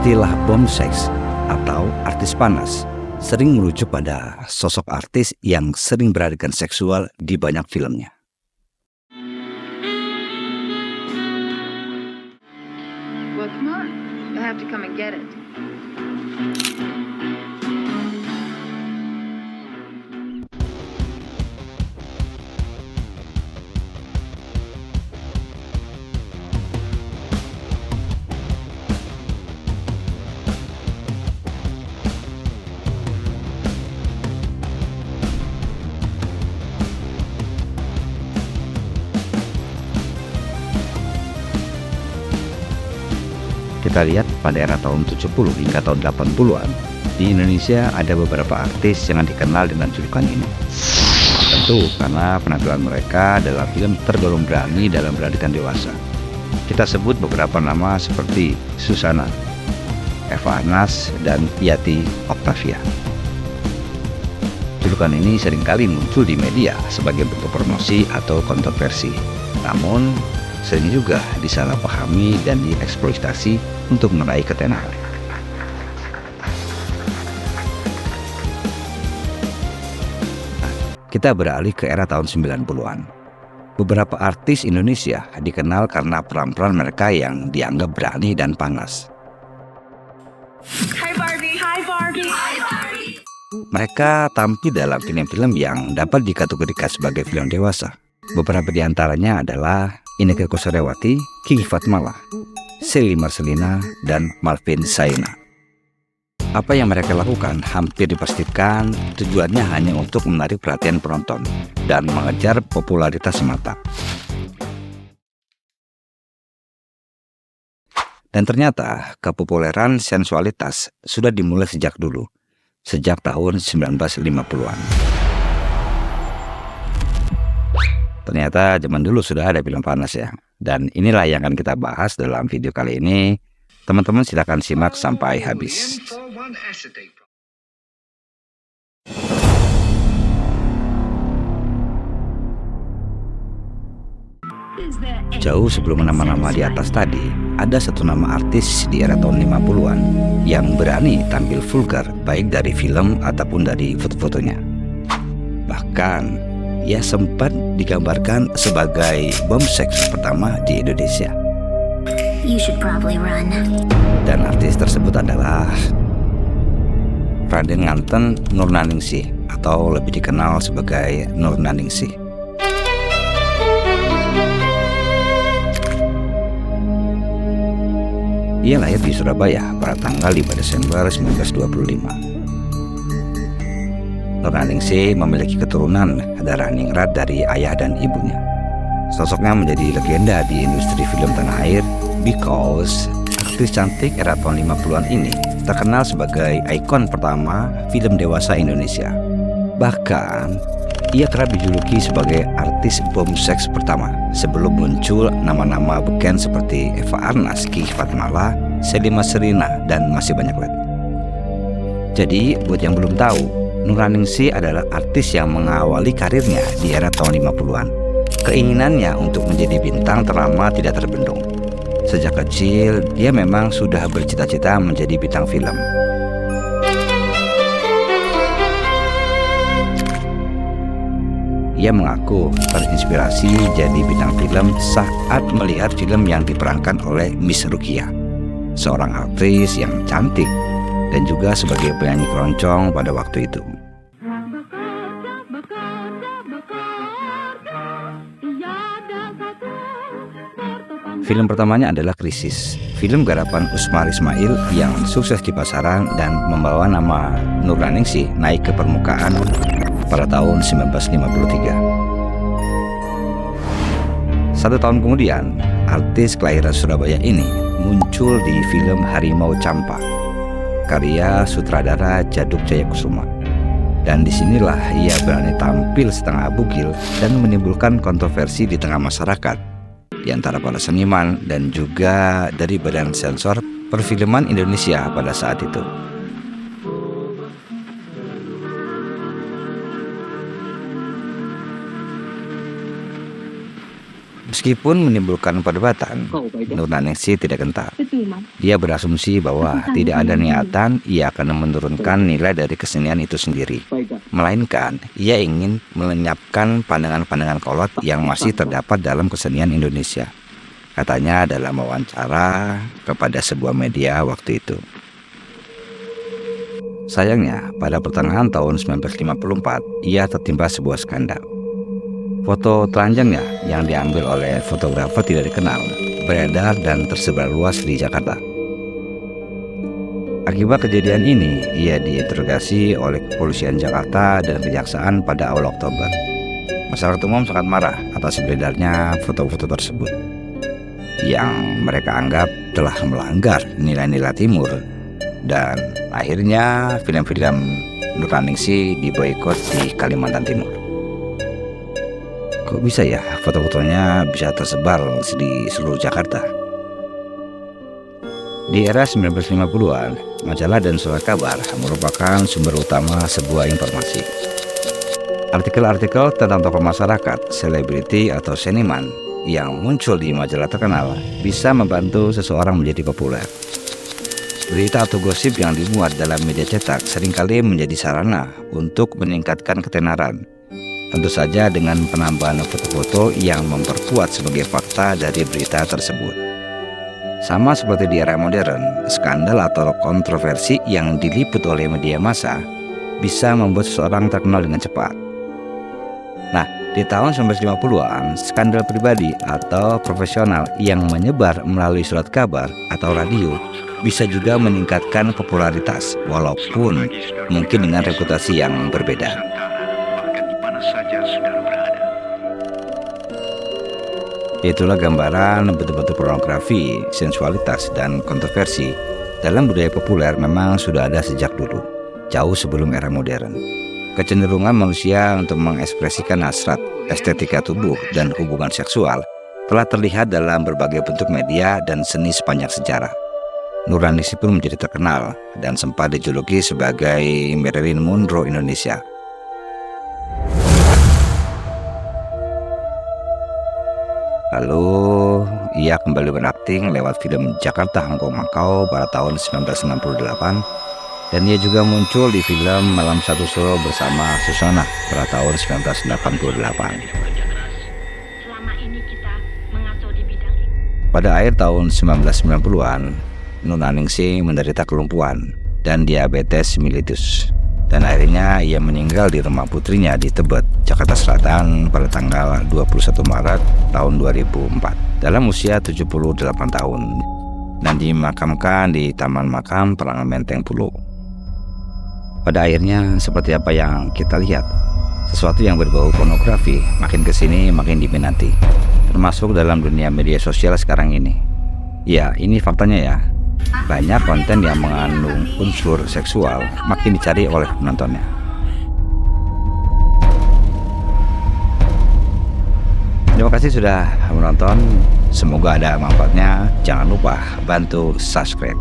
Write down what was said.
Istilah bom seks atau artis panas sering merujuk pada sosok artis yang sering beradegan seksual di banyak filmnya. Well, come on. You'll have to come and get it. Kita lihat pada era tahun 70 hingga tahun 80-an, di Indonesia ada beberapa artis yang dikenal dengan julukan ini. Tentu karena penampilan mereka dalam film tergolong berani dalam beradegan dewasa. Kita sebut beberapa nama seperti Susana, Eva Arnaz, dan Yati Octavia. Julukan ini seringkali muncul di media sebagai bentuk promosi atau kontroversi. Namun, sering juga disalahpahami dan dieksploitasi untuk meraih ketenaran. Kita beralih ke era tahun 90-an. Beberapa artis Indonesia dikenal karena peran-peran mereka yang dianggap berani dan panas. Hi Barbie. Hi Barbie. Hi Barbie. Mereka tampil dalam film-film yang dapat dikategorikan sebagai film dewasa. Beberapa di antaranya adalah Inneke Koesherawati, Kiki Fatmala, Shelly Marcelina, dan Malvin Zaina. Apa yang mereka lakukan hampir dipastikan tujuannya hanya untuk menarik perhatian penonton dan mengejar popularitas semata. Dan ternyata kepopuleran sensualitas sudah dimulai sejak dulu, sejak tahun 1950-an. Ternyata zaman dulu sudah ada film panas ya. Dan inilah yang akan kita bahas dalam video kali ini. Teman-teman silakan simak sampai habis. Jauh sebelum nama-nama di atas tadi, ada satu nama artis di era tahun 50-an yang berani tampil vulgar baik dari film ataupun dari foto-fotonya. Bahkan ia sempat digambarkan sebagai bom seks pertama di Indonesia. You should probably run. Dan artis tersebut adalah Raden Nganten Nurnaningsih atau lebih dikenal sebagai Nurnaningsih. Ia lahir di Surabaya pada tanggal 5 Desember 1925. Nurnaningsih memiliki keturunan darah ningrat dari ayah dan ibunya. Sosoknya menjadi legenda di industri film tanah air because aktris cantik era tahun 50-an ini terkenal sebagai ikon pertama film dewasa Indonesia. Bahkan, ia kerap dijuluki sebagai artis bom seks pertama sebelum muncul nama-nama beken seperti Eva Arnaz, Kiki Fatmala, Shelly Marcelina, dan masih banyak lagi. Jadi, buat yang belum tahu, Nurnaningsih adalah artis yang mengawali karirnya di era tahun 50-an. Keinginannya untuk menjadi bintang terlama tidak terbendung. Sejak kecil, dia memang sudah bercita-cita menjadi bintang film. Ia mengaku terinspirasi jadi bintang film saat melihat film yang diperankan oleh Miss Rukia, seorang aktris yang cantik dan juga sebagai penyanyi keroncong pada waktu itu. Film pertamanya adalah Krisis, film garapan Usmar Ismail yang sukses di pasaran dan membawa nama Nurnaningsih naik ke permukaan pada tahun 1953. 1 tahun kemudian, artis kelahiran Surabaya ini muncul di film Harimau Campak, karya sutradara Djaduk Jayakusuma. Dan disinilah ia berani tampil setengah bugil dan menimbulkan kontroversi di tengah masyarakat, di antara para seniman dan juga dari badan sensor perfilman Indonesia pada saat itu. Meskipun menimbulkan perdebatan, Nurnaningsih tidak gentar. Dia berasumsi bahwa tidak ada niatan ia akan menurunkan nilai dari kesenian itu sendiri. Melainkan, ia ingin melenyapkan pandangan-pandangan kolot yang masih terdapat dalam kesenian Indonesia. Katanya dalam wawancara kepada sebuah media waktu itu. Sayangnya, pada pertengahan tahun 1954, ia tertimpa sebuah skandal. Foto telanjangnya yang diambil oleh fotografer tidak dikenal beredar dan tersebar luas di Jakarta. Akibat kejadian ini, ia diinterogasi oleh kepolisian Jakarta dan kejaksaan pada awal Oktober. Masyarakat umum sangat marah atas beredarnya foto-foto tersebut, yang mereka anggap telah melanggar nilai-nilai Timur, dan akhirnya film-film Nurnaningsih diboikot di Kalimantan Timur. Kok bisa ya foto-fotonya bisa tersebar di seluruh Jakarta? Di era 1950-an, majalah dan surat kabar merupakan sumber utama sebuah informasi. Artikel-artikel tentang tokoh masyarakat, selebriti atau seniman yang muncul di majalah terkenal bisa membantu seseorang menjadi populer. Berita atau gosip yang dimuat dalam media cetak seringkali menjadi sarana untuk meningkatkan ketenaran. Tentu saja dengan penambahan foto-foto yang memperkuat sebagai fakta dari berita tersebut. Sama seperti di era modern, skandal atau kontroversi yang diliput oleh media massa bisa membuat seseorang terkenal dengan cepat. Nah, di tahun 1950-an, skandal pribadi atau profesional yang menyebar melalui surat kabar atau radio bisa juga meningkatkan popularitas, walaupun mungkin dengan reputasi yang berbeda. Itulah gambaran bentuk-bentuk pornografi, sensualitas, dan kontroversi dalam budaya populer memang sudah ada sejak dulu, jauh sebelum era modern. Kecenderungan manusia untuk mengekspresikan hasrat, estetika tubuh, dan hubungan seksual telah terlihat dalam berbagai bentuk media dan seni sepanjang sejarah. Nurnaningsih pun menjadi terkenal dan sempat dijuluki sebagai Marilyn Monroe Indonesia. Lalu ia kembali berakting lewat film Jakarta Hongkong Macau pada tahun 1968, dan ia juga muncul di film Malam Satu Solo bersama Susana pada tahun 1988. Pada akhir tahun 1990-an, Nurnaningsih menderita kelumpuhan dan diabetes mellitus, dan akhirnya ia meninggal di rumah putrinya di Tebet, Jakarta Selatan pada tanggal 21 Maret tahun 2004 dalam usia 78 tahun, dan dimakamkan di Taman Makam Perangan Menteng Pulo. Pada akhirnya seperti apa yang kita lihat, sesuatu yang berbau pornografi makin kesini makin diminati, termasuk dalam dunia media sosial sekarang ini. Ya, ini faktanya ya. Banyak konten yang mengandung unsur seksual makin dicari oleh penontonnya. Terima kasih sudah menonton. Semoga ada manfaatnya. Jangan lupa bantu subscribe.